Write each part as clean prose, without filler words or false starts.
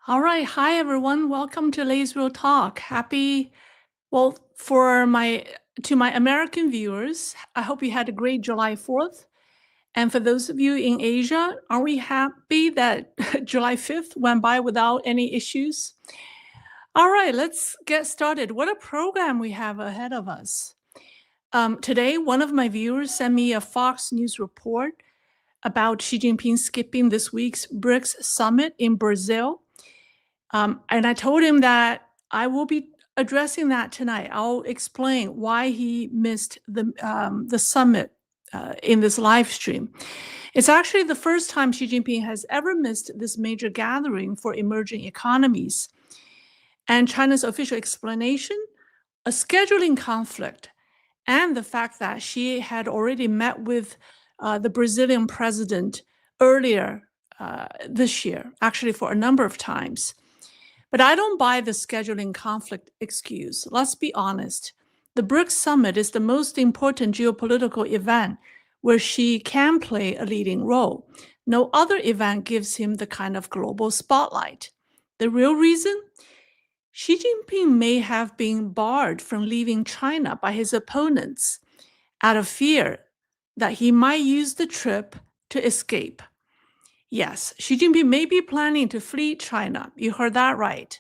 All right. Hi, everyone. Welcome to Leisrealtalk. To my American viewers, I hope you had a great July 4th. And for those of you in Asia, are we happy that July 5th went by without any issues? All right, let's get started. What a program we have ahead of us. Today, one of my viewers sent me a Fox News report about Xi Jinping skipping this week's BRICS summit in Brazil. And I told him that I will be addressing that tonight. I'll explain why he missed the summit in this live stream. It's actually the first time Xi Jinping has ever missed this major gathering for emerging economies. And China's official explanation, a scheduling conflict, and the fact that Xi had already met with the Brazilian president earlier this year, actually for a number of times. But I don't buy the scheduling conflict excuse. Let's be honest. The BRICS summit is the most important geopolitical event where Xi can play a leading role. No other event gives him the kind of global spotlight. The real reason? Xi Jinping may have been barred from leaving China by his opponents out of fear that he might use the trip to escape. Yes, Xi Jinping may be planning to flee China. You heard that right.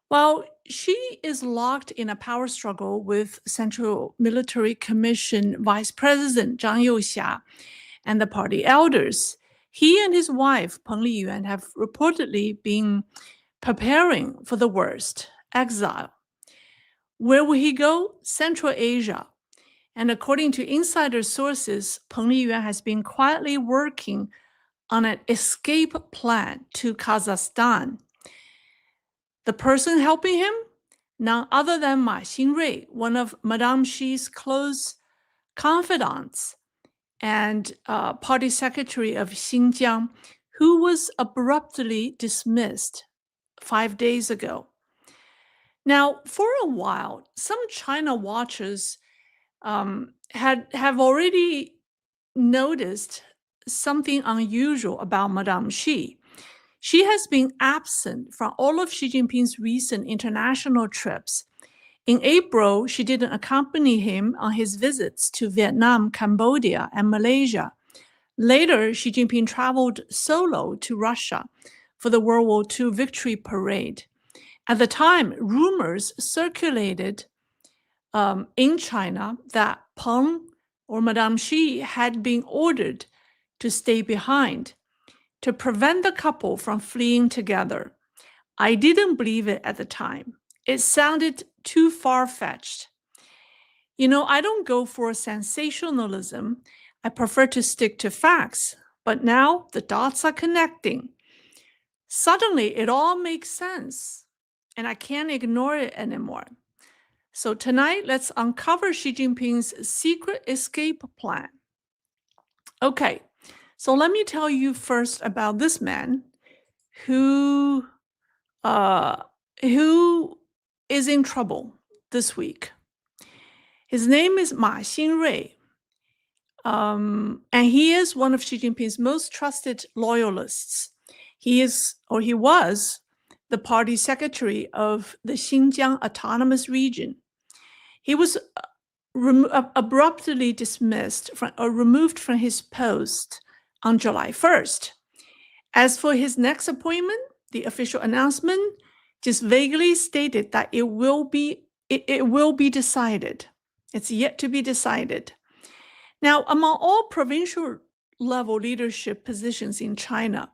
Well, Xi is locked in a power struggle with Central Military Commission Vice President Zhang Youxia and the party elders. He and his wife, Peng Liyuan, have reportedly been preparing for the worst, exile. Where will he go? Central Asia. And according to insider sources, Peng Liyuan has been quietly working on an escape plan to Kazakhstan. The person helping him? None other than Ma Xingrui, one of Madame Xi's close confidants and party secretary of Xinjiang, who was abruptly dismissed 5 days ago. Now, for a while, some China watchers have already noticed something unusual about Madame Xi. She has been absent from all of Xi Jinping's recent international trips. In April, she didn't accompany him on his visits to Vietnam, Cambodia, and Malaysia. Later, Xi Jinping traveled solo to Russia for the World War II victory parade. At the time, rumors circulated in China that Peng or Madame Xi had been ordered to stay behind to prevent the couple from fleeing together. I didn't believe it at the time. It sounded too far-fetched. You know, I don't go for sensationalism. I prefer to stick to facts. But now the dots are connecting. Suddenly, it all makes sense, and I can't ignore it anymore. So tonight, let's uncover Xi Jinping's secret escape plan. Okay, so let me tell you first about this man who is in trouble this week. His name is Ma Xingrui, and he is one of Xi Jinping's most trusted loyalists. He was the party secretary of the Xinjiang Autonomous Region. He was abruptly removed from his post on July 1st. As for his next appointment, the official announcement just vaguely stated that it will be decided. It's yet to be decided. Now, among all provincial level leadership positions in China,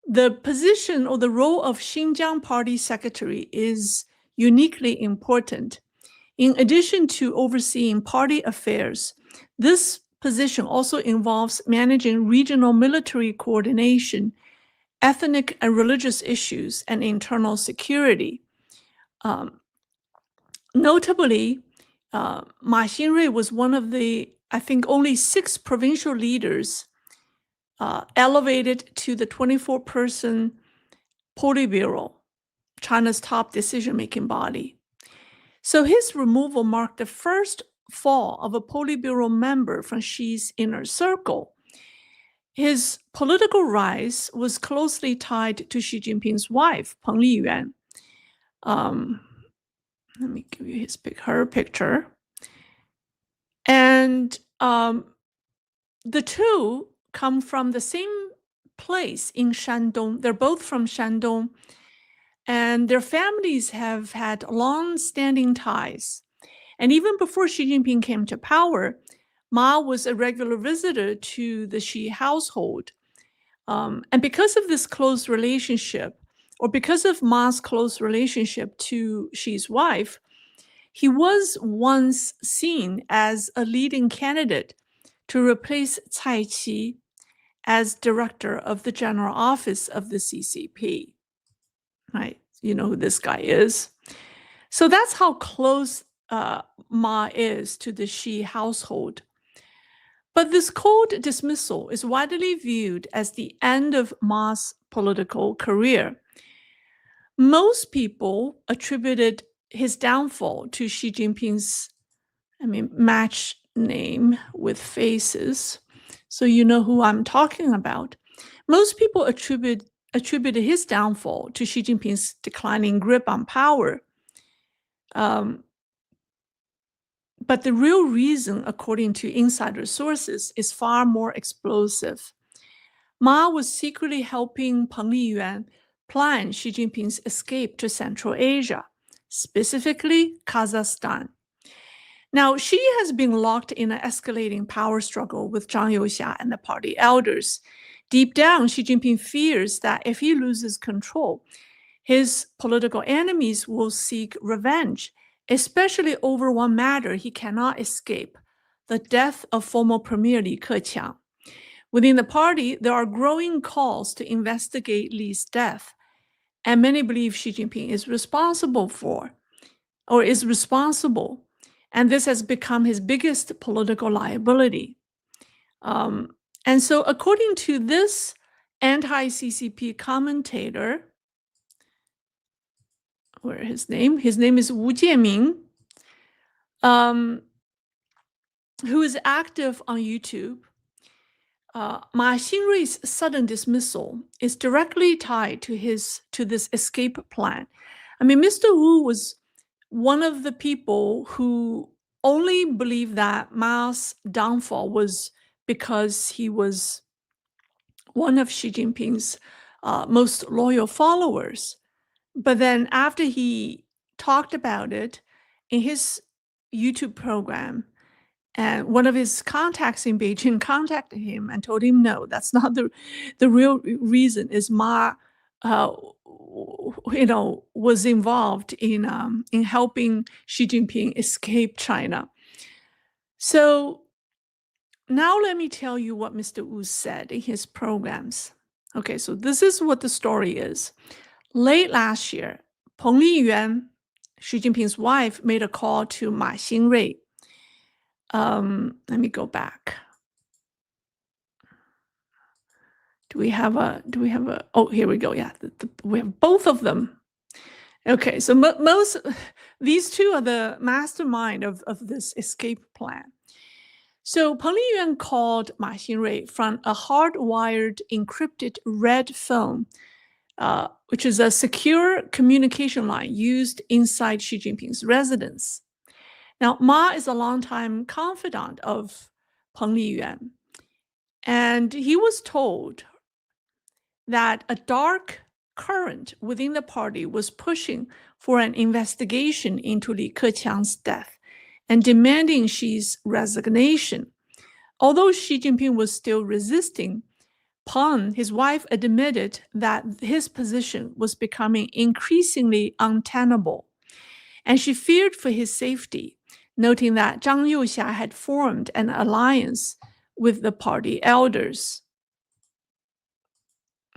the position or the role of Xinjiang Party Secretary is uniquely important. In addition to overseeing party affairs, this position also involves managing regional military coordination, ethnic and religious issues, and internal security. Notably, Ma Xingrui was one of the, I think, only 6 provincial leaders elevated to the 24-person Politburo, China's top decision-making body. So his removal marked the first fall of a Politburo member from Xi's inner circle. His political rise was closely tied to Xi Jinping's wife, Peng Liyuan. Let me give you her picture. And the two come from the same place in Shandong. They're both from Shandong, and their families have had long-standing ties. And even before Xi Jinping came to power, Ma was a regular visitor to the Xi household. And because of this close relationship, or because of Ma's close relationship to Xi's wife, he was once seen as a leading candidate to replace Cai Qi as director of the general office of the CCP. Right? You know who this guy is. So that's how close Ma is to the Xi household. But this cold dismissal is widely viewed as the end of Ma's political career. Most people attributed his downfall to Xi Jinping's, match name with faces. So you know who I'm talking about. Most people attributed his downfall to Xi Jinping's declining grip on power. But the real reason, according to insider sources, is far more explosive. Ma was secretly helping Peng Liyuan plan Xi Jinping's escape to Central Asia, specifically Kazakhstan. Now, Xi has been locked in an escalating power struggle with Zhang Youxia and the party elders. Deep down, Xi Jinping fears that if he loses control, his political enemies will seek revenge, especially over one matter he cannot escape, the death of former Premier Li Keqiang. Within the party, there are growing calls to investigate Li's death, and many believe Xi Jinping is responsible, and this has become his biggest political liability. And so according to this anti-CCP commentator, where his name is Wu Jieming, who is active on YouTube, Ma Xingrui's sudden dismissal is directly tied to this escape plan. Mr. Wu was one of the people who only believed that Ma's downfall was because he was one of Xi Jinping's most loyal followers. But then after he talked about it in his YouTube program, and one of his contacts in Beijing contacted him and told him, no, that's not the real reason, is Ma was involved in helping Xi Jinping escape China. So now let me tell you what Mr. Wu said in his programs. Okay, so this is what the story is. Late last year, Peng Liyuan, Xi Jinping's wife, made a call to Ma Xingrui. Let me go back. Do we have a, oh, here we go. Yeah, we have both of them. Okay, so these two are the mastermind of this escape plan. So Peng Liyuan called Ma Xingrui from a hardwired encrypted red phone, which is a secure communication line used inside Xi Jinping's residence. Now, Ma is a longtime confidant of Peng Liyuan, and he was told that a dark current within the party was pushing for an investigation into Li Keqiang's death and demanding Xi's resignation. Although Xi Jinping was still resisting, Peng, his wife, admitted that his position was becoming increasingly untenable, and she feared for his safety, noting that Zhang Youxia had formed an alliance with the party elders.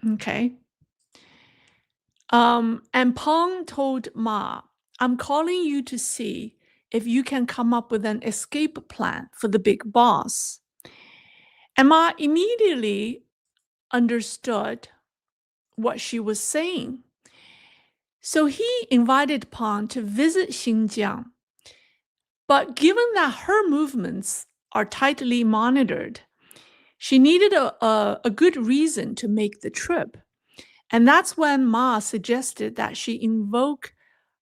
Okay. And Peng told Ma, I'm calling you to see if you can come up with an escape plan for the big boss. And Ma immediately understood what she was saying. So he invited Peng to visit Xinjiang. But given that her movements are tightly monitored, She needed a good reason to make the trip. And that's when Ma suggested that she invoke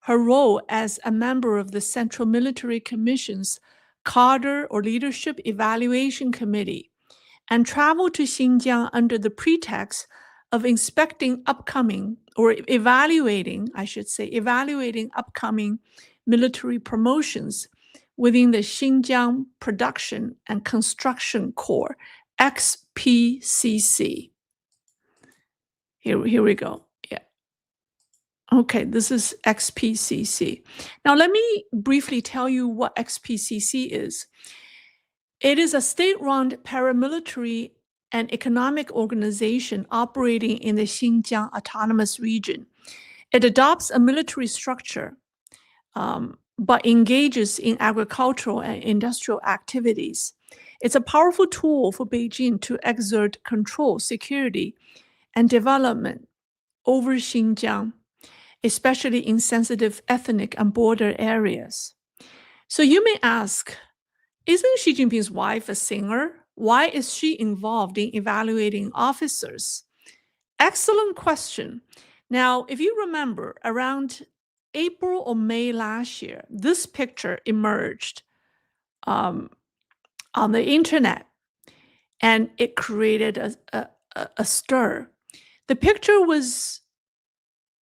her role as a member of the Central Military Commission's Cadre or Leadership Evaluation Committee and travel to Xinjiang under the pretext of inspecting upcoming, or evaluating, I should say, evaluating upcoming military promotions within the Xinjiang Production and Construction Corps, XPCC. Here we go. Yeah. Okay, this is XPCC. Now, let me briefly tell you what XPCC is. It is a state-run paramilitary and economic organization operating in the Xinjiang Autonomous Region. It adopts a military structure, but engages in agricultural and industrial activities. It's a powerful tool for Beijing to exert control, security, and development over Xinjiang, especially in sensitive ethnic and border areas. So you may ask, isn't Xi Jinping's wife a singer? Why is she involved in evaluating officers? Excellent question. Now, if you remember, around April or May last year, this picture emerged on the internet, and it created a stir. The picture was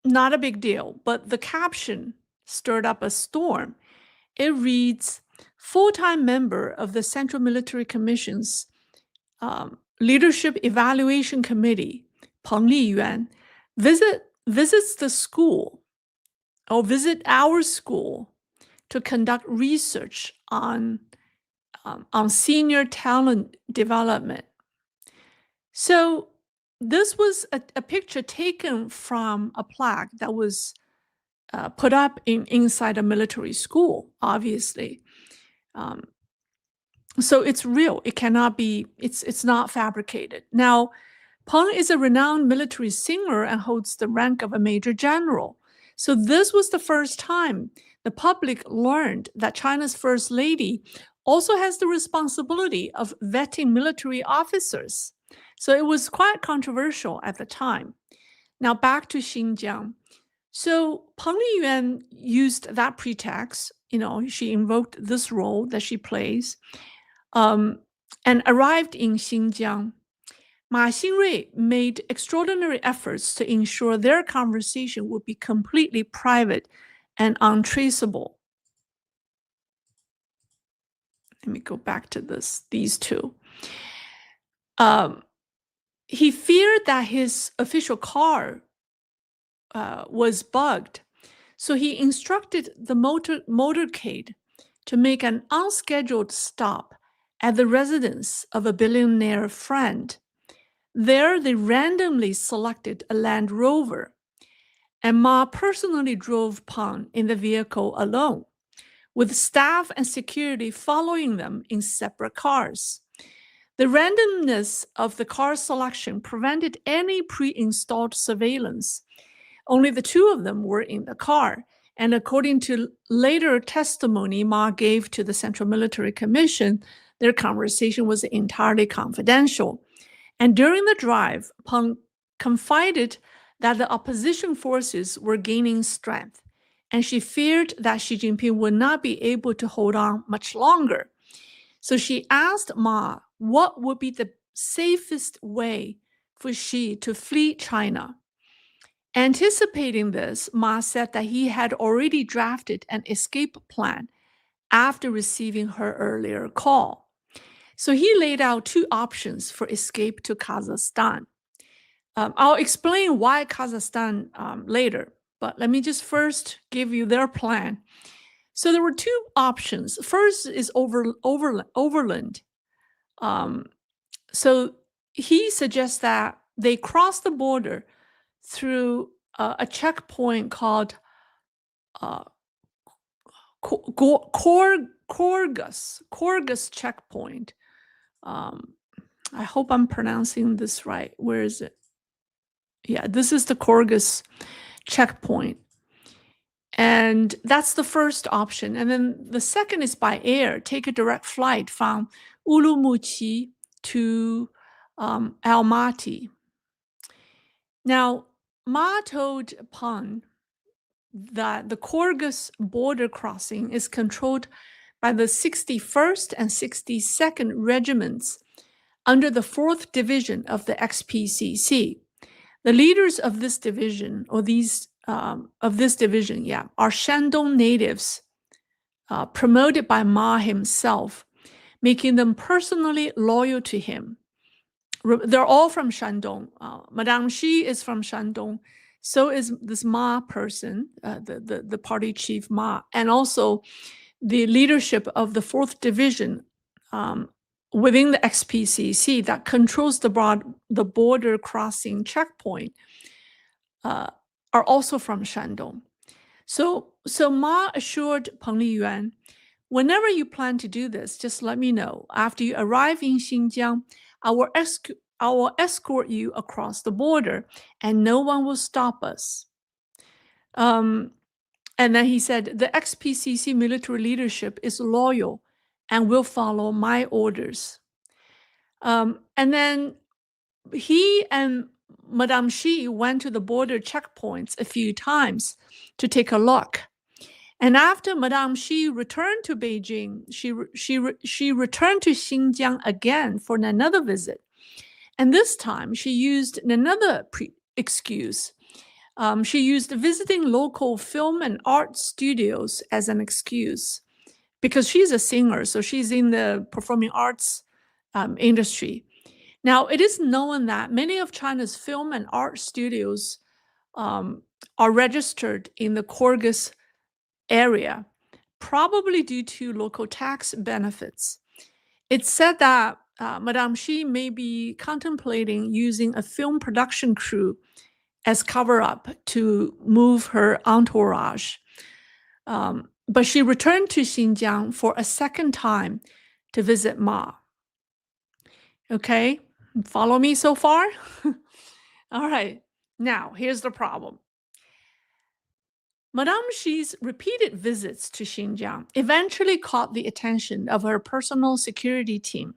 not a big deal, but the caption stirred up a storm. It reads, full-time member of the Central Military Commission's Leadership Evaluation Committee, Peng Liyuan, visits the school, or visit our school, to conduct research on senior talent development. So this was a picture taken from a plaque that was put up inside a military school, obviously. So it's real. It cannot be, it's not fabricated. Now, Peng is a renowned military singer and holds the rank of a major general. So this was the first time the public learned that China's first lady also has the responsibility of vetting military officers. So it was quite controversial at the time. Now back to Xinjiang. So Peng Liyuan used that pretext, she invoked this role that she plays, and arrived in Xinjiang. Ma Xingrui made extraordinary efforts to ensure their conversation would be completely private and untraceable. Let me go back to these two. He feared that his official car was bugged, so he instructed the motorcade to make an unscheduled stop at the residence of a billionaire friend. There, they randomly selected a Land Rover, and Ma personally drove Peng in the vehicle alone, with staff and security following them in separate cars. The randomness of the car selection prevented any pre-installed surveillance. Only the two of them were in the car, and according to later testimony Ma gave to the Central Military Commission, their conversation was entirely confidential. And during the drive, Peng confided that the opposition forces were gaining strength, and she feared that Xi Jinping would not be able to hold on much longer. So she asked Ma what would be the safest way for Xi to flee China. Anticipating this, Ma said that he had already drafted an escape plan after receiving her earlier call. So he laid out two options for escape to Kazakhstan. I'll explain why Kazakhstan later, but let me just first give you their plan. So there were two options. First is overland. So he suggests that they cross the border through a checkpoint called Korgus checkpoint. I hope I'm pronouncing this right. Where is it? Yeah, this is the Korgus checkpoint. And that's the first option. And then the second is by air. Take a direct flight from Urumqi to Almaty. Now, Ma told Peng that the Kyrgyz border crossing is controlled by the 61st and 62nd Regiments under the 4th Division of the XPCC. The leaders of this division, are Shandong natives promoted by Ma himself, making them personally loyal to him. They're all from Shandong. Madame Xi is from Shandong. So is this Ma person, the party chief Ma, and also the leadership of the 4th Division within the XPCC that controls the border crossing checkpoint are also from Shandong. So Ma assured Peng Liyuan, whenever you plan to do this, just let me know. After you arrive in Xinjiang, I will escort you across the border, and no one will stop us. And then he said, the XPCC military leadership is loyal and will follow my orders. And then he and Madame Xi went to the border checkpoints a few times to take a look. And after Madame Xi returned to Beijing, she returned to Xinjiang again for another visit. And this time she used another excuse. She used visiting local film and art studios as an excuse because she's a singer, so she's in the performing arts industry. Now, it is known that many of China's film and art studios are registered in the Kyrgyz area, probably due to local tax benefits. It's said that Madame Xi may be contemplating using a film production crew as cover-up to move her entourage. But she returned to Xinjiang for a second time to visit Ma. Okay, follow me so far? All right, now here's the problem. Madame Xi's repeated visits to Xinjiang eventually caught the attention of her personal security team.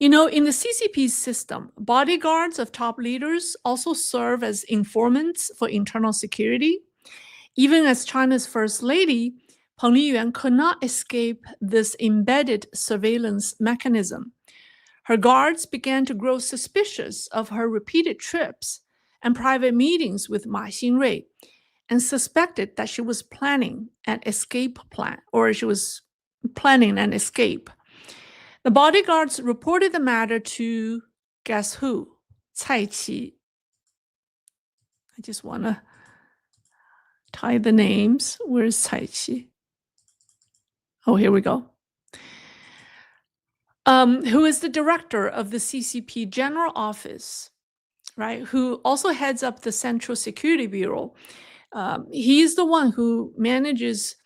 You know, in the CCP system, bodyguards of top leaders also serve as informants for internal security. Even as China's first lady, Peng Liyuan could not escape this embedded surveillance mechanism. Her guards began to grow suspicious of her repeated trips and private meetings with Ma Xingrui, and suspected that she was planning an escape plan, or she was planning an escape. The bodyguards reported the matter to, guess who? Cai Qi. I just want to tie the names. Where's Cai Qi? Oh, here we go. Who is the director of the CCP General Office, right? Who also heads up the Central Security Bureau. He's the one who manages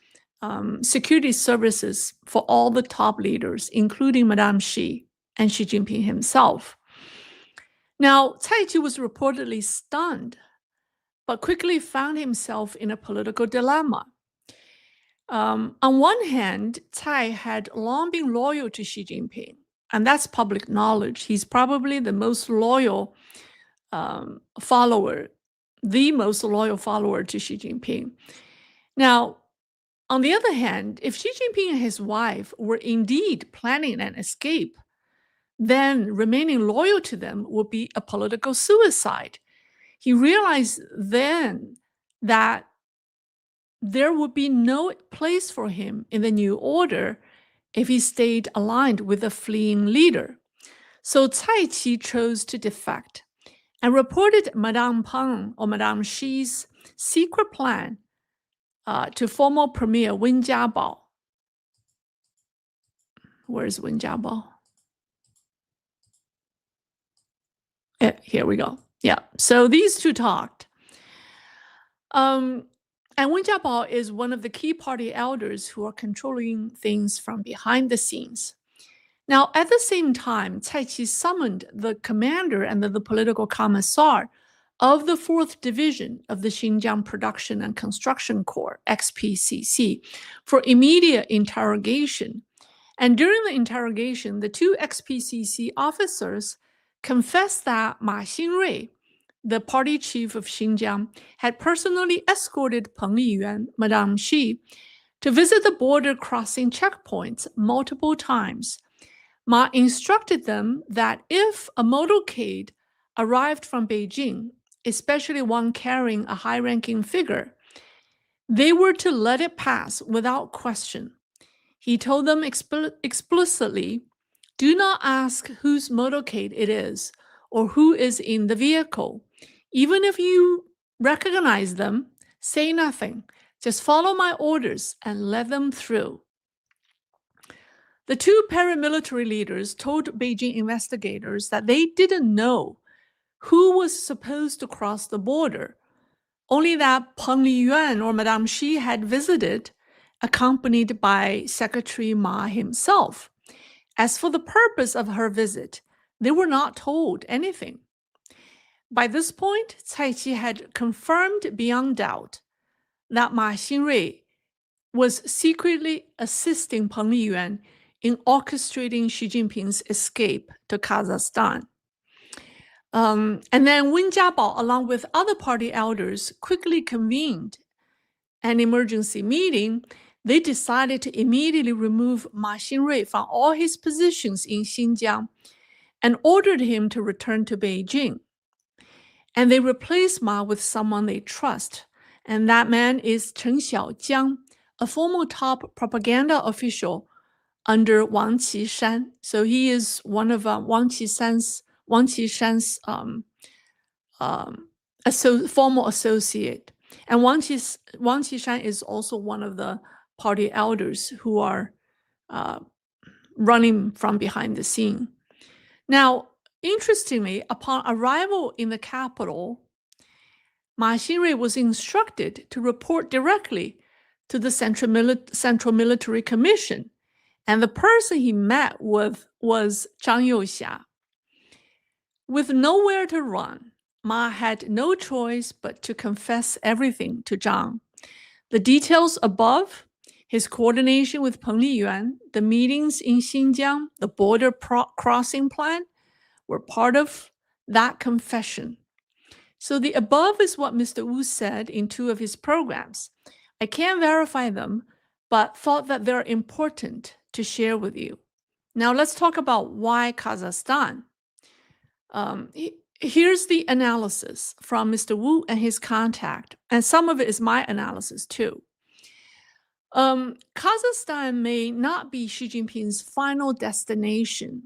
security services for all the top leaders, including Madame Xi and Xi Jinping himself. Now, Cai Qi was reportedly stunned, but quickly found himself in a political dilemma. On one hand, Cai had long been loyal to Xi Jinping, and that's public knowledge. He's probably the most loyal follower, the most loyal follower to Xi Jinping. Now, on the other hand, if Xi Jinping and his wife were indeed planning an escape, then remaining loyal to them would be a political suicide. He realized then that there would be no place for him in the new order if he stayed aligned with the fleeing leader. So Cai Qi chose to defect and reported Madame Peng or Madame Xi's secret plan to former Premier Wen Jiabao. Where's Wen Jiabao? Here we go. Yeah, so these two talked. And Wen Jiabao is one of the key party elders who are controlling things from behind the scenes. Now, at the same time, Cai Qi summoned the commander and the political commissar of the 4th Division of the Xinjiang Production and Construction Corps, XPCC, for immediate interrogation. And during the interrogation, the two XPCC officers confessed that Ma Xingrui, the party chief of Xinjiang, had personally escorted Peng Liyuan, Madame Xi, to visit the border crossing checkpoints multiple times. Ma instructed them that if a motorcade arrived from Beijing, especially one carrying a high-ranking figure, they were to let it pass without question. He told them explicitly, do not ask whose motorcade it is or who is in the vehicle. Even if you recognize them, say nothing. Just follow my orders and let them through. The two paramilitary leaders told Beijing investigators that they didn't know who was supposed to cross the border, only that Peng Liyuan or Madame Xi had visited, accompanied by Secretary Ma himself. As for the purpose of her visit, they were not told anything. By this point, Cai Qi had confirmed beyond doubt that Ma Xingrui was secretly assisting Peng Liyuan in orchestrating Xi Jinping's escape to Kazakhstan. And then Wen Jiabao, along with other party elders, quickly convened an emergency meeting. They decided to immediately remove Ma Xingrui from all his positions in Xinjiang and ordered him to return to Beijing. And they replaced Ma with someone they trust, and that man is Chen Xiaojiang, a former top propaganda official under Wang Qishan. So he is one of Wang Qishan's former associate. And Wang Qishan is also one of the party elders who are running from behind the scene. Now, interestingly, upon arrival in the capital, Ma Xingrui was instructed to report directly to the Central Military Commission, and the person he met with was Zhang Youxia. With nowhere to run, Ma had no choice but to confess everything to Zhang. The details above, his coordination with Peng Liyuan, the meetings in Xinjiang, the border crossing plan, were part of that confession. So the above is what Mr. Wu said in two of his programs. I can't verify them, but thought that they're important to share with you. Now let's talk about why Kazakhstan. Here's the analysis from Mr. Wu and his contact, and some of it is my analysis too. Kazakhstan may not be Xi Jinping's final destination,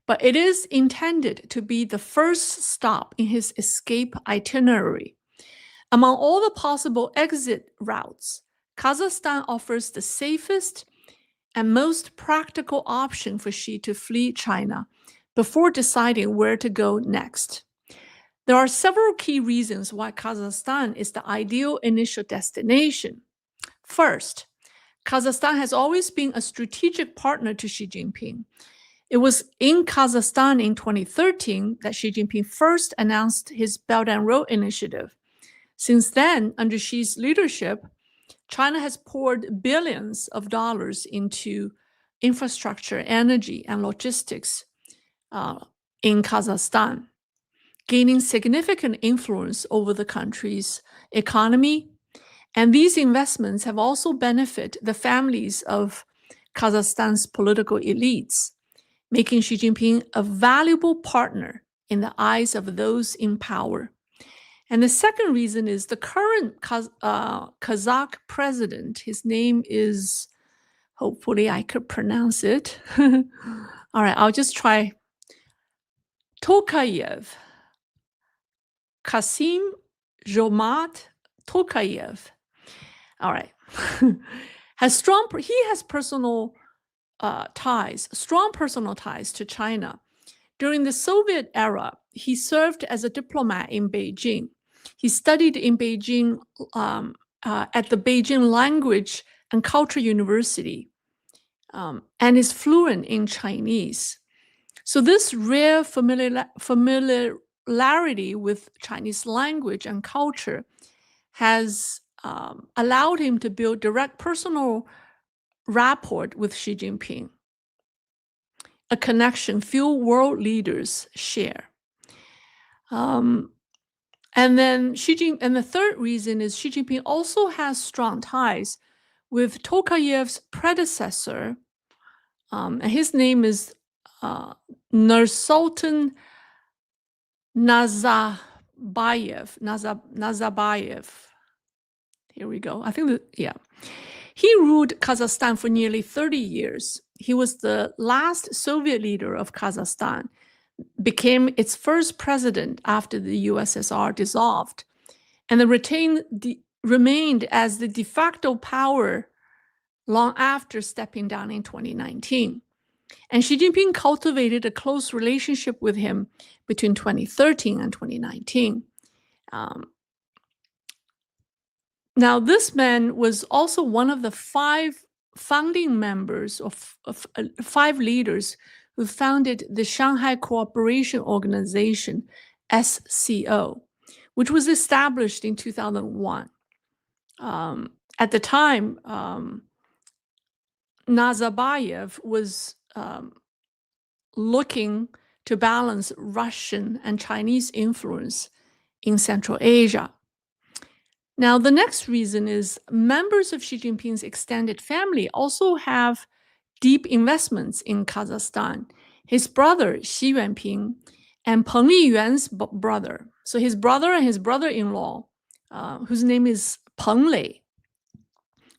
but it is intended to be the first stop in his escape itinerary. Among all the possible exit routes, Kazakhstan offers the safest and most practical option for Xi to flee China before deciding where to go next. There are several key reasons why Kazakhstan is the ideal initial destination. First, Kazakhstan has always been a strategic partner to Xi Jinping. It was in Kazakhstan in 2013 that Xi Jinping first announced his Belt and Road Initiative. Since then, under Xi's leadership, China has poured billions of dollars into infrastructure, energy, and logistics in Kazakhstan, gaining significant influence over the country's economy. And these investments have also benefited the families of Kazakhstan's political elites, making Xi Jinping a valuable partner in the eyes of those in power. And the second reason is the current Kazakh president. His name is, hopefully I could pronounce it. All right, I'll just try. Tokayev. Kasim Jomart Tokayev. All right. He has personal ties, strong personal ties to China. During the Soviet era, he served as a diplomat in Beijing. He studied in Beijing at the Beijing Language and Culture University and is fluent in Chinese. So this rare familiarity with Chinese language and culture has allowed him to build direct personal rapport with Xi Jinping. a connection few world leaders share. And then the third reason is Xi Jinping also has strong ties with Tokayev's predecessor, and his name is Nursultan Nazarbayev. Here we go. I think yeah. He ruled Kazakhstan for nearly 30 years. He was the last Soviet leader of Kazakhstan, became its first president after the USSR dissolved, and remained as the de facto power long after stepping down in 2019. And Xi Jinping cultivated a close relationship with him between 2013 and 2019. Now, this man was also one of the 5 founding members of 5 leaders who founded the Shanghai Cooperation Organization, SCO, which was established in 2001. At the time, Nazarbayev was looking to balance Russian and Chinese influence in Central Asia. Now, the next reason is members of Xi Jinping's extended family also have deep investments in Kazakhstan. His brother, Xi Jinping, and Peng Liyuan's brother, so his brother and his brother-in-law, whose name is Peng Lei,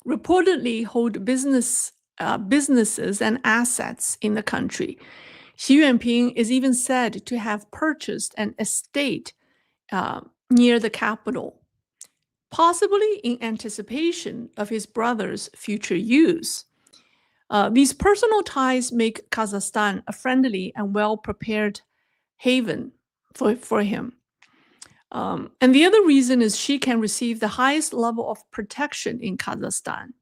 reportedly hold businesses and assets in the country. Xi Jinping is even said to have purchased an estate near the capital, possibly in anticipation of his brother's future use. These personal ties make Kazakhstan a friendly and well-prepared haven for him. And the other reason is Xi can receive the highest level of protection in Kazakhstan,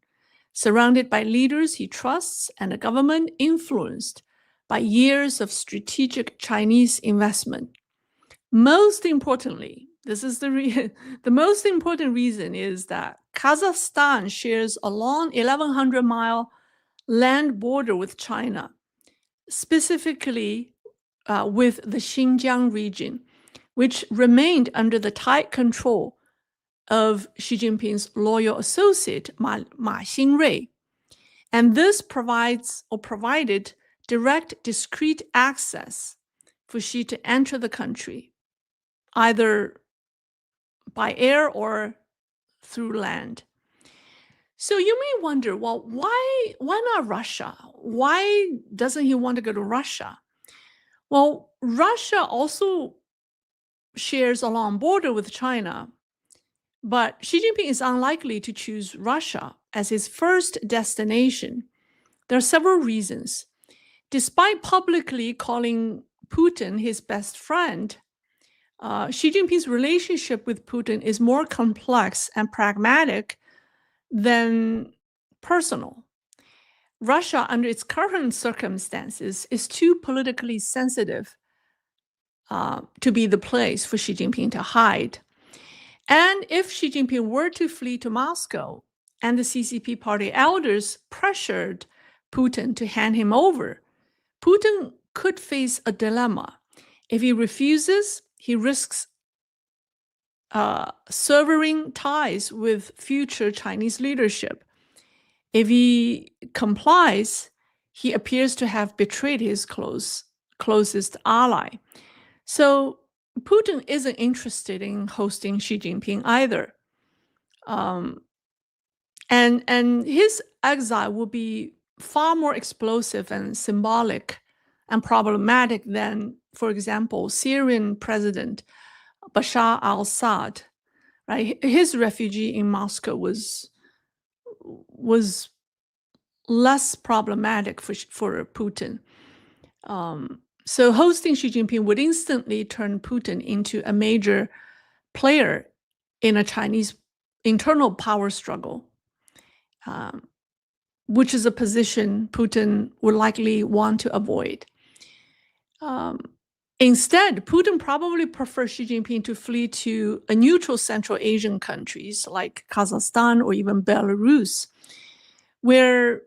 surrounded by leaders he trusts and a government influenced by years of strategic Chinese investment. Most importantly, this is the most important reason is that Kazakhstan shares a long 1,100-mile land border with China, specifically with the Xinjiang region, which remained under the tight control of Xi Jinping's loyal associate, Ma Xingrui. And this provided direct, discreet access for Xi to enter the country, either by air or through land. So you may wonder, well, why not Russia? Why doesn't he want to go to Russia? Well, Russia also shares a long border with China, but Xi Jinping is unlikely to choose Russia as his first destination. There are several reasons. Despite publicly calling Putin his best friend, Xi Jinping's relationship with Putin is more complex and pragmatic than personal. Russia, under its current circumstances, is too politically sensitive to be the place for Xi Jinping to hide. And if Xi Jinping were to flee to Moscow and the CCP party elders pressured Putin to hand him over, Putin could face a dilemma. If he refuses, he risks severing ties with future Chinese leadership. If he complies, he appears to have betrayed his closest ally. So Putin isn't interested in hosting Xi Jinping either. And his exile will be far more explosive and symbolic and problematic than, for example, Syrian President Bashar al-Assad, right? His refugee in Moscow was less problematic for Putin. So hosting Xi Jinping would instantly turn Putin into a major player in a Chinese internal power struggle, which is a position Putin would likely want to avoid. Instead, Putin probably prefers Xi Jinping to flee to a neutral Central Asian countries like Kazakhstan or even Belarus, where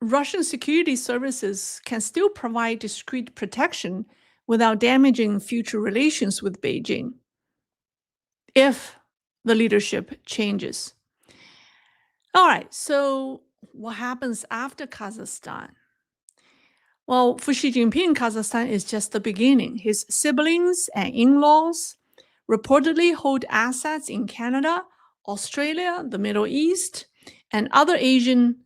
Russian security services can still provide discreet protection without damaging future relations with Beijing if the leadership changes. All right, so what happens after Kazakhstan? Well, for Xi Jinping, Kazakhstan is just the beginning. His siblings and in laws reportedly hold assets in Canada, Australia, the Middle East, and other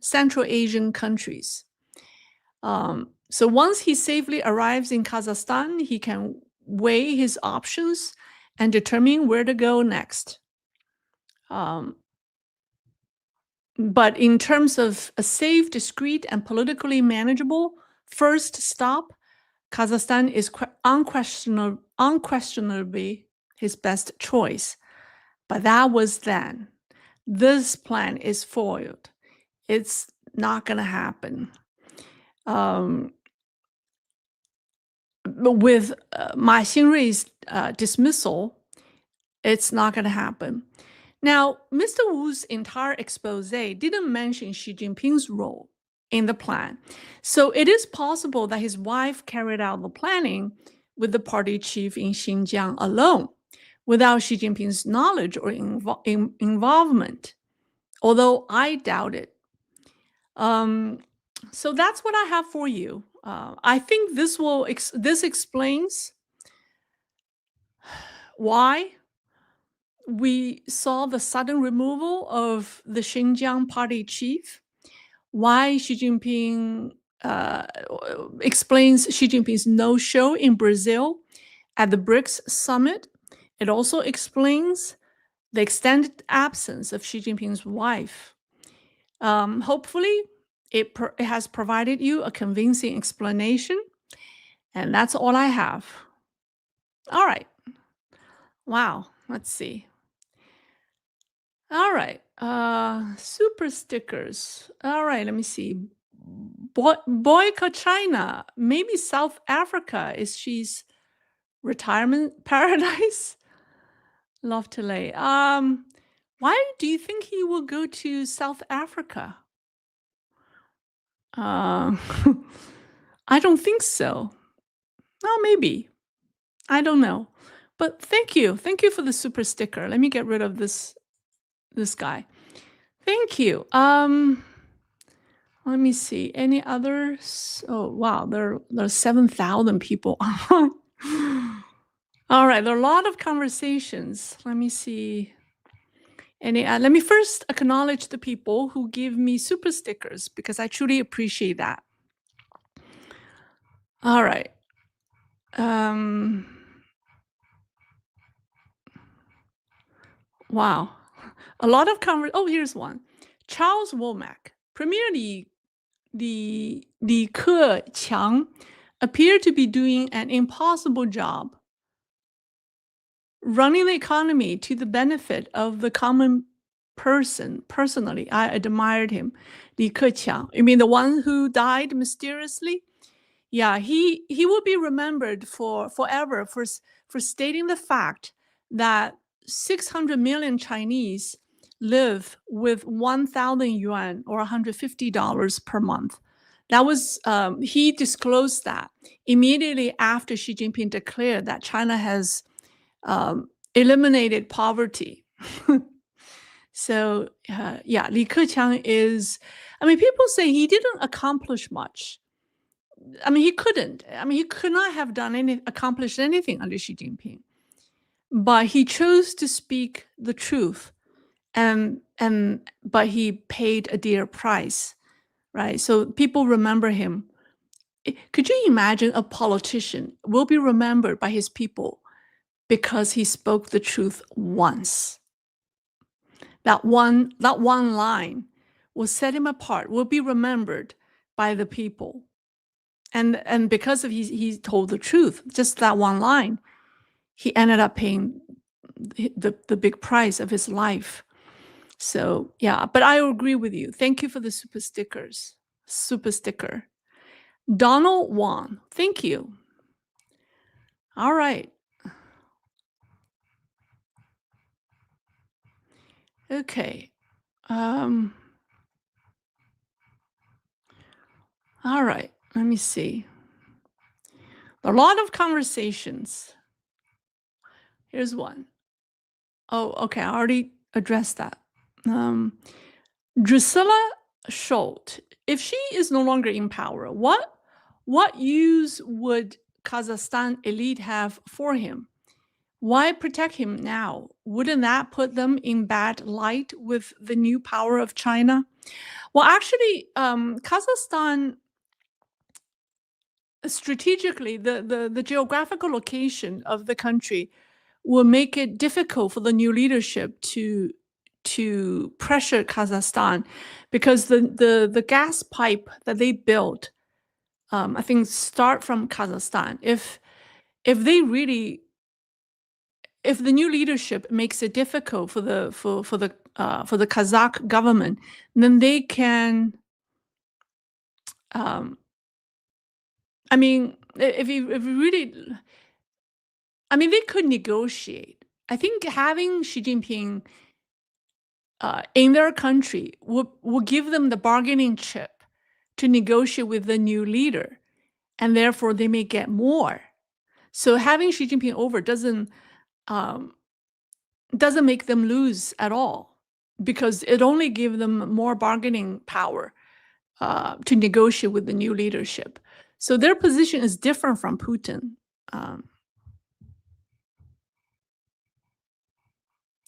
Central Asian countries. So once he safely arrives in Kazakhstan, he can weigh his options and determine where to go next. But in terms of a safe, discreet, and politically manageable first stop, Kazakhstan is unquestionably his best choice. But that was then. This plan is foiled. It's not going to happen. With Ma Xingrui's dismissal, it's not going to happen. Now, Mr. Wu's entire expose didn't mention Xi Jinping's role in the plan. So it is possible that his wife carried out the planning with the party chief in Xinjiang alone, without Xi Jinping's knowledge or involvement, although I doubt it. So that's what I have for you. I think this explains why we saw the sudden removal of the Xinjiang party chief, why Xi Jinping explains Xi Jinping's no-show in Brazil at the BRICS summit. It also explains the extended absence of Xi Jinping's wife. Hopefully, it has provided you a convincing explanation, and that's all I have. All right. Wow. Let's see. All right. Super stickers. All right. Let me see. Boycott China. Maybe South Africa is Xi's retirement paradise. Love to lay. Why do you think he will go to South Africa? I don't think so. Oh, maybe. I don't know. But thank you. Thank you for the super sticker. Let me get rid of this guy. Thank you. Let me see. Any others? Oh, wow. There are 7,000 people. All right. There are a lot of conversations. Let me see. Let me first acknowledge the people who give me super stickers, because I truly appreciate that. All right. Wow. A lot of oh, here's one. Charles Womack, Premier Li Keqiang, appeared to be doing an impossible job running the economy to the benefit of the common person. Personally, I admired him. Li Keqiang, you mean the one who died mysteriously? Yeah, he will be remembered forever for stating the fact that 600 million Chinese live with 1,000 yuan or $150 per month. That was he disclosed that immediately after Xi Jinping declared that China has eliminated poverty. So yeah, Li Keqiang is. I mean, people say he didn't accomplish much. I mean, he couldn't. I mean, he could not have accomplished anything under Xi Jinping. But he chose to speak the truth, but he paid a dear price, right? So people remember him. Could you imagine a politician will be remembered by his people because he spoke the truth once? That one line will set him apart, will be remembered by the people. And because of he told the truth, just that one line, he ended up paying the big price of his life. So yeah, but I agree with you. Thank you for the super stickers. Super sticker. Donald Wong, thank you. All right. Okay. All right, let me see. A lot of conversations. Here's one. Oh, okay, I already addressed that. Um, Drusilla Schultz, if she is no longer in power, what use would Kazakhstan elite have for him? Why protect him now? Wouldn't that put them in bad light with the new power of China? Well, actually, Kazakhstan strategically, the geographical location of the country will make it difficult for the new leadership to pressure Kazakhstan because the gas pipe that they built, I think, start from Kazakhstan. If they really if the new leadership makes it difficult for the Kazakh government, then they can. Um, I mean, if you really, I mean, they could negotiate. I think having Xi Jinping in their country will give them the bargaining chip to negotiate with the new leader, and therefore they may get more. So having Xi Jinping over um, doesn't make them lose at all because it only gives them more bargaining power to negotiate with the new leadership. So their position is different from Putin. Um,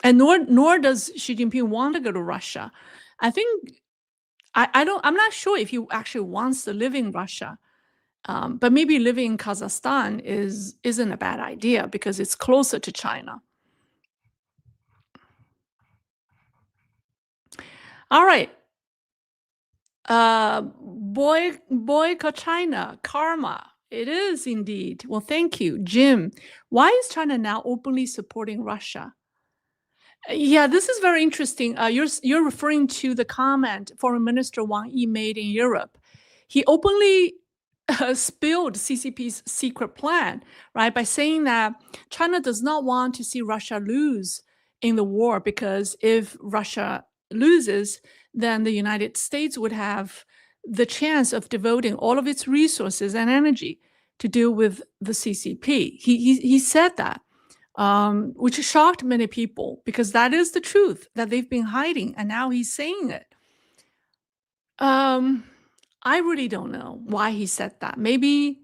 and nor does Xi Jinping want to go to Russia. I think I'm not sure if he actually wants to live in Russia. But maybe living in Kazakhstan isn't a bad idea because it's closer to China. All right. Boycott China, karma. It is indeed. Well, thank you, Jim. Why is China now openly supporting Russia? Yeah, this is very interesting. You're referring to the comment Foreign Minister Wang Yi made in Europe. He openly spilled CCP's secret plan, right, by saying that China does not want to see Russia lose in the war because if Russia loses, then the United States would have the chance of devoting all of its resources and energy to deal with the CCP. He said that, which shocked many people because that is the truth that they've been hiding, and now he's saying it. I really don't know why he said that. Maybe,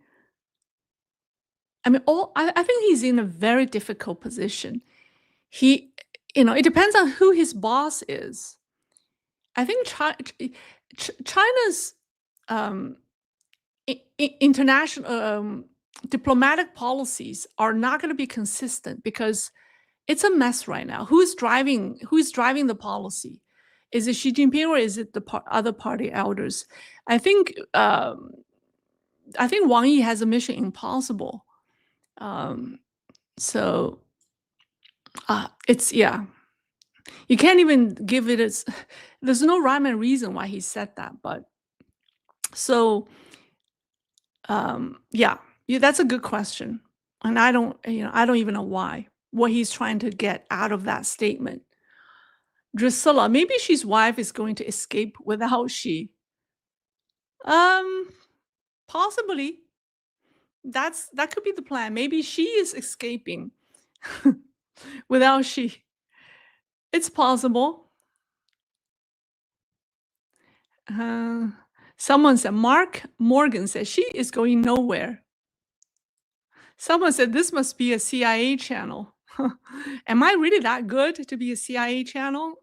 I mean, I think he's in a very difficult position. He, it depends on who his boss is. I think China's um, international diplomatic policies are not going to be consistent because it's a mess right now. Who's driving the policy? Is it Xi Jinping or is it the other party elders? I think Wang Yi has a mission impossible. So it's, yeah. You can't even give it as there's no rhyme and reason why he said that, but so yeah, that's a good question. And I don't even know why, what he's trying to get out of that statement. Drusilla, maybe she's wife is going to escape without she. Possibly. That could be the plan. Maybe she is escaping without she. It's possible. Someone said, Mark Morgan said, she is going nowhere. Someone said, this must be a CIA channel. Am I really that good to be a CIA channel?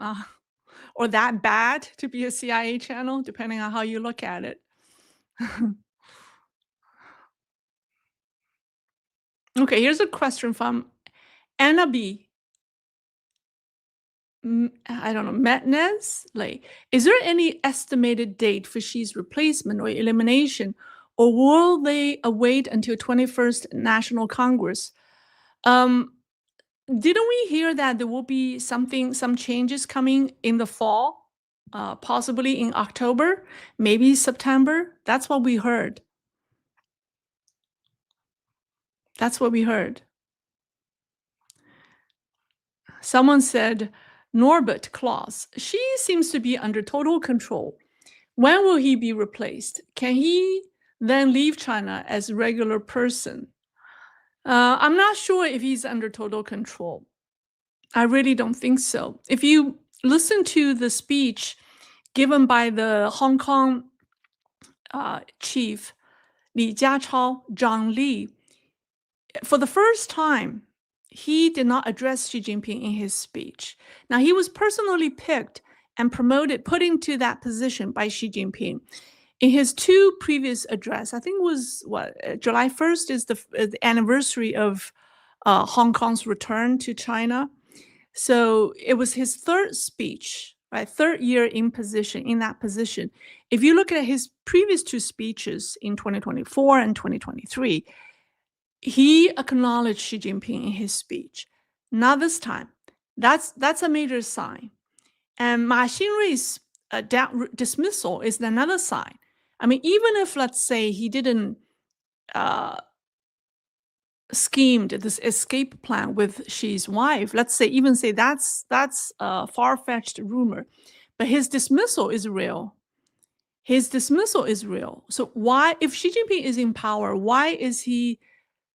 Or that bad to be a CIA channel, depending on how you look at it. Okay, here's a question from Anna B. I don't know, Metnes? Like, is there any estimated date for Xi's replacement or elimination, or will they await until 21st National Congress? Didn't we hear that there will be some changes coming in the fall, possibly in October, maybe September? That's what we heard. That's what we heard. Someone said, Norbert Klaus, she seems to be under total control. When will he be replaced? Can he then leave China as a regular person? I'm not sure if he's under total control. I really don't think so. If you listen to the speech given by the Hong Kong chief, Li Jiachao, Zhang Li, for the first time, he did not address Xi Jinping in his speech. Now, he was personally picked and promoted, put into that position by Xi Jinping. In his two previous address, I think it was July 1st is the anniversary of Hong Kong's return to China. So it was his third speech, right? Third year in that position. If you look at his previous two speeches in 2024 and 2023, he acknowledged Xi Jinping in his speech. Not this time. That's a major sign. And Ma Xingrui's dismissal is another sign. I mean, even if, let's say, he didn't schemed this escape plan with Xi's wife, let's say, even say that's a far-fetched rumor, but his dismissal is real. His dismissal is real. So why, if Xi Jinping is in power, why is he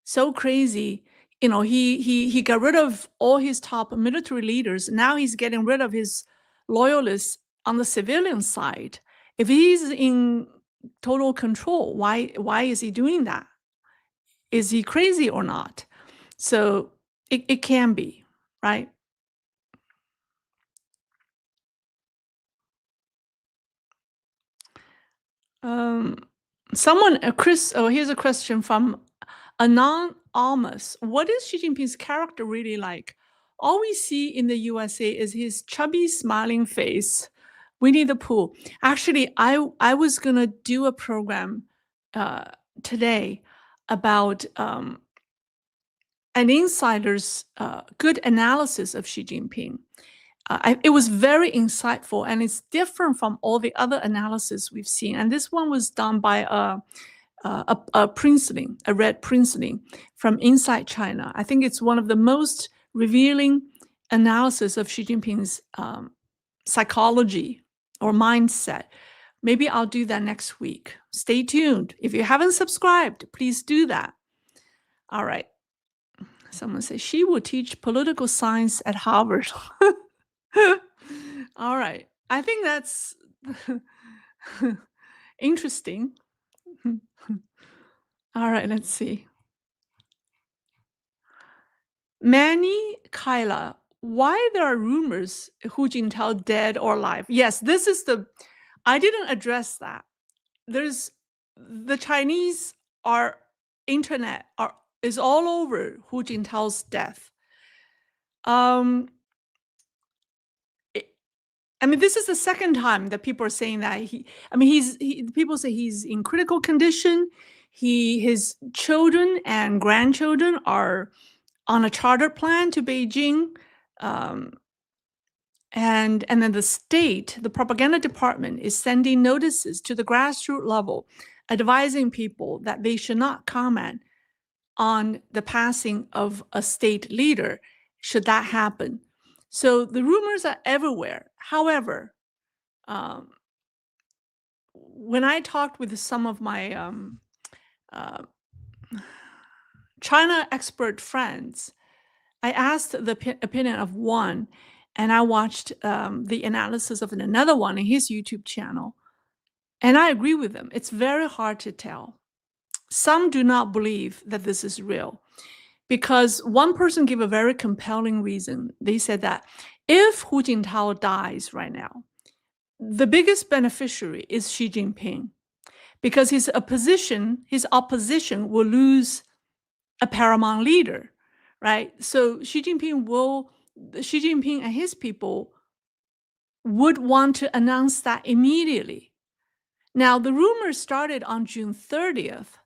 so crazy? You know, he got rid of all his top military leaders. Now he's getting rid of his loyalists on the civilian side. If he's in total control, why is he doing that? Is he crazy or not? So it can be, right? Chris, here's a question from Anon Almas. What is Xi Jinping's character really like? All we see in the USA is his chubby, smiling face. Winnie the Pooh. Actually, I was gonna do a program today about an insider's good analysis of Xi Jinping. It was very insightful, and it's different from all the other analysis we've seen. And this one was done by a princeling, a red princeling from inside China. I think it's one of the most revealing analysis of Xi Jinping's psychology or mindset. Maybe I'll do that next week. Stay tuned. If you haven't subscribed, please do that. All right. Someone says she will teach political science at Harvard. All right. I think that's interesting. All right, let's see. Manny Kyla, why there are rumors Hu Jintao dead or alive? Yes, this is I didn't address that. The Chinese internet is all over Hu Jintao's death. I mean, this is the second time that people are saying that people say he's in critical condition. His children and grandchildren are on a chartered plan to Beijing. And then the propaganda department is sending notices to the grassroots level, advising people that they should not comment on the passing of a state leader, should that happen. So the rumors are everywhere. However, when I talked with some of my China expert friends, I asked the opinion of one, and I watched the analysis of another one in his YouTube channel. And I agree with them. It's very hard to tell. Some do not believe that this is real, because one person gave a very compelling reason. They said that if Hu Jintao dies right now, the biggest beneficiary is Xi Jinping, because his opposition will lose a paramount leader, right? So Xi Jinping and his people would want to announce that immediately. Now, the rumors started on June 30th.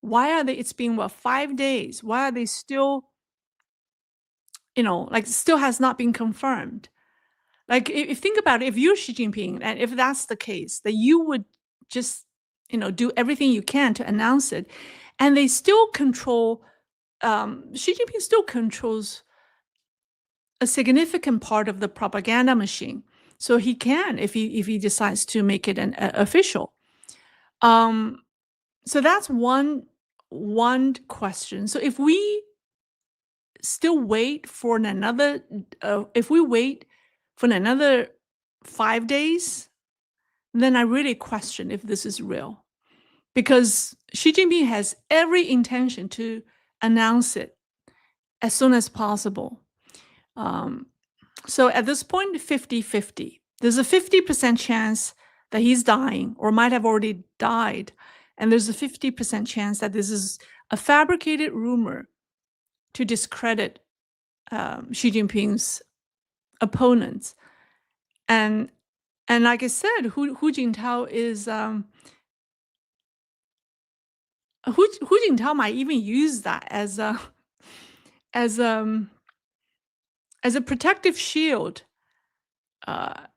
Why are they? It's been 5 days. Why are they still, still has not been confirmed? Like, if think about it, if you're Xi Jinping, and if that's the case, that you would just, do everything you can to announce it, and they still control. Xi Jinping still controls a significant part of the propaganda machine. So he can if he decides to make it an official. So that's one question. So if we still wait for another, if we wait for another 5 days, then I really question if this is real, because Xi Jinping has every intention to announce it as soon as possible. So at this point, 50-50. There's a 50% chance that he's dying or might have already died. And there's a 50% chance that this is a fabricated rumor to discredit Xi Jinping's opponents. And like I said, Hu Jintao is Hu Jintao might even use that as a as a protective shield. I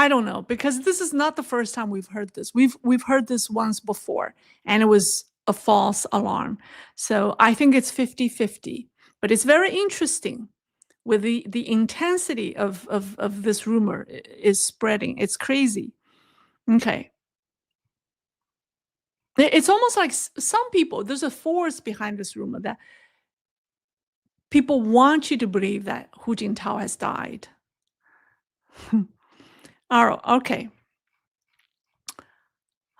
don't know, because this is not the first time we've heard this. We've heard this once before, and it was a false alarm. So I think it's 50-50. But it's very interesting with the intensity of this rumor is spreading. It's crazy. Okay. It's almost like some people, there's a force behind this rumor that people want you to believe that Hu Jintao has died. Okay.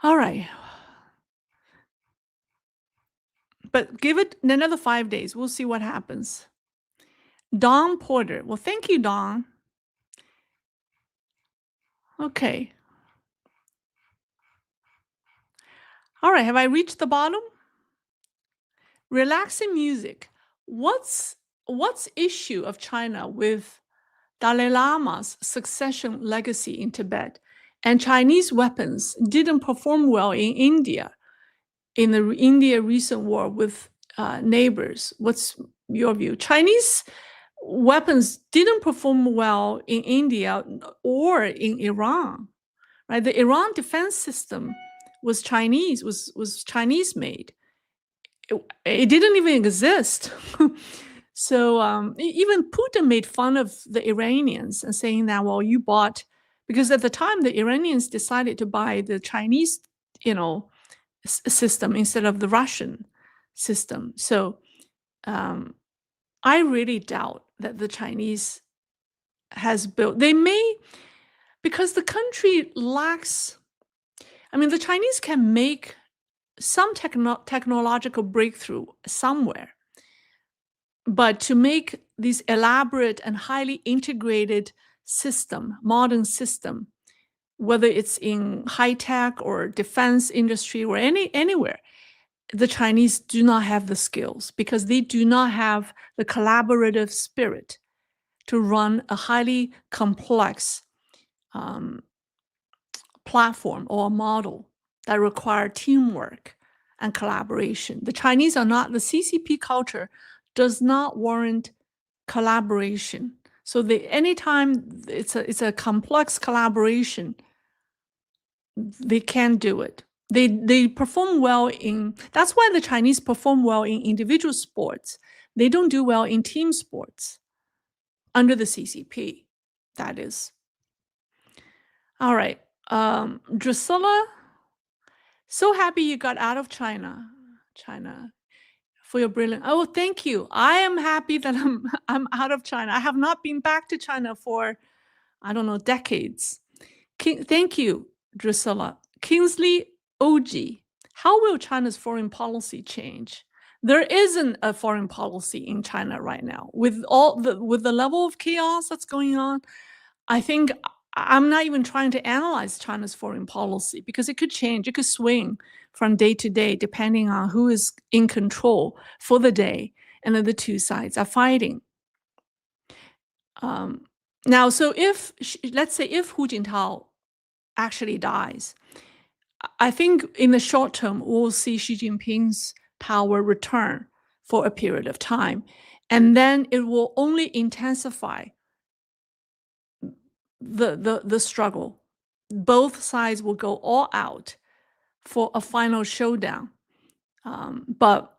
All right. But give it another 5 days. We'll see what happens. Dawn Porter. Well, thank you, Dawn. Okay. All right. Have I reached the bottom? Relaxing music. What's issue of China with Dalai Lama's succession legacy in Tibet, and Chinese weapons didn't perform well in India, in the India recent war with neighbors? What's your view? Chinese weapons didn't perform well in India or in Iran, right? The Iran defense system was Chinese, was Chinese made. It didn't even exist. So even Putin made fun of the Iranians and saying that, well, you bought, because at the time the Iranians decided to buy the Chinese, system instead of the Russian system. So I really doubt that the Chinese has built. They may, because the country lacks. I mean, the Chinese can make some technological breakthrough somewhere. But to make these elaborate and highly integrated system, modern system, whether it's in high tech or defense industry or anywhere, the Chinese do not have the skills, because they do not have the collaborative spirit to run a highly complex platform or model that require teamwork and collaboration. The Chinese are not, the CCP culture does not warrant collaboration. So anytime it's a complex collaboration, they can do it. They perform well in, that's why the Chinese perform well in individual sports. They don't do well in team sports under the CCP, that is. All right. Drusilla, so happy you got out of China for your brilliant. Oh, thank you. I am happy that I'm out of China. I have not been back to China for, I don't know, decades. Thank you, Drusilla. Kingsley OG, how will China's foreign policy change? There isn't a foreign policy in China right now. With the level of chaos that's going on, I think I'm not even trying to analyze China's foreign policy, because it could change. It could swing from day to day, depending on who is in control for the day, and then the two sides are fighting. Now, so let's say if Hu Jintao actually dies, I think in the short term, we'll see Xi Jinping's power return for a period of time. And then it will only intensify the struggle. Both sides will go all out for a final showdown. But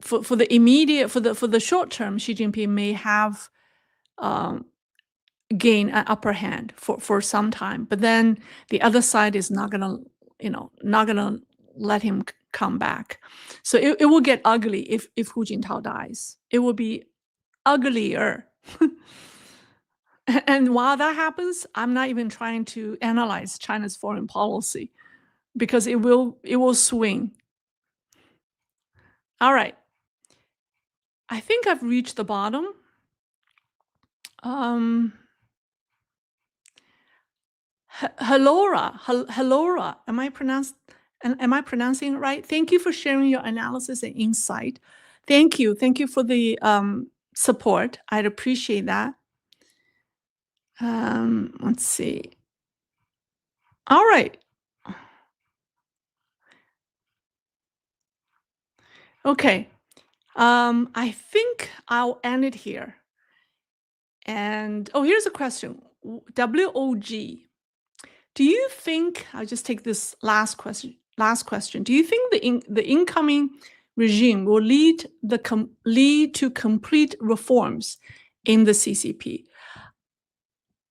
for the immediate, for the short term, Xi Jinping may have gain an upper hand for some time. But then the other side is not gonna, not gonna let him come back. So it will get ugly if Hu Jintao dies. It will be uglier. And while that happens, I'm not even trying to analyze China's foreign policy because it will swing. All right. I think I've reached the bottom. Helora, am I pronouncing it right? Thank you for sharing your analysis and insight. Thank you for the support. I'd appreciate that. Let's see. All right. Okay. I think I'll end it here. And here's a question. WOG. Do you think, I'll just take this last question. Do you think the incoming regime will lead to complete reforms in the CCP?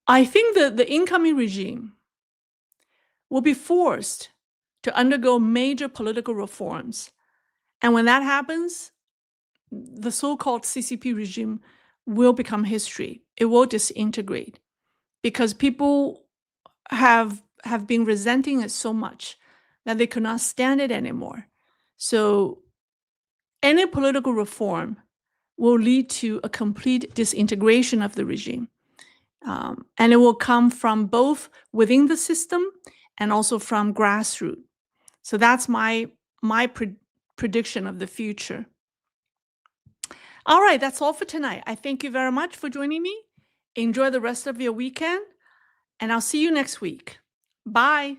I think that the incoming regime will be forced to undergo major political reforms. And when that happens, the so-called CCP regime will become history. It will disintegrate because people have been resenting it so much that they could not stand it anymore. So any political reform will lead to a complete disintegration of the regime. And it will come from both within the system and also from grassroots. So that's my prediction of the future. All right, that's all for tonight. I thank you very much for joining me. Enjoy the rest of your weekend, and I'll see you next week. Bye.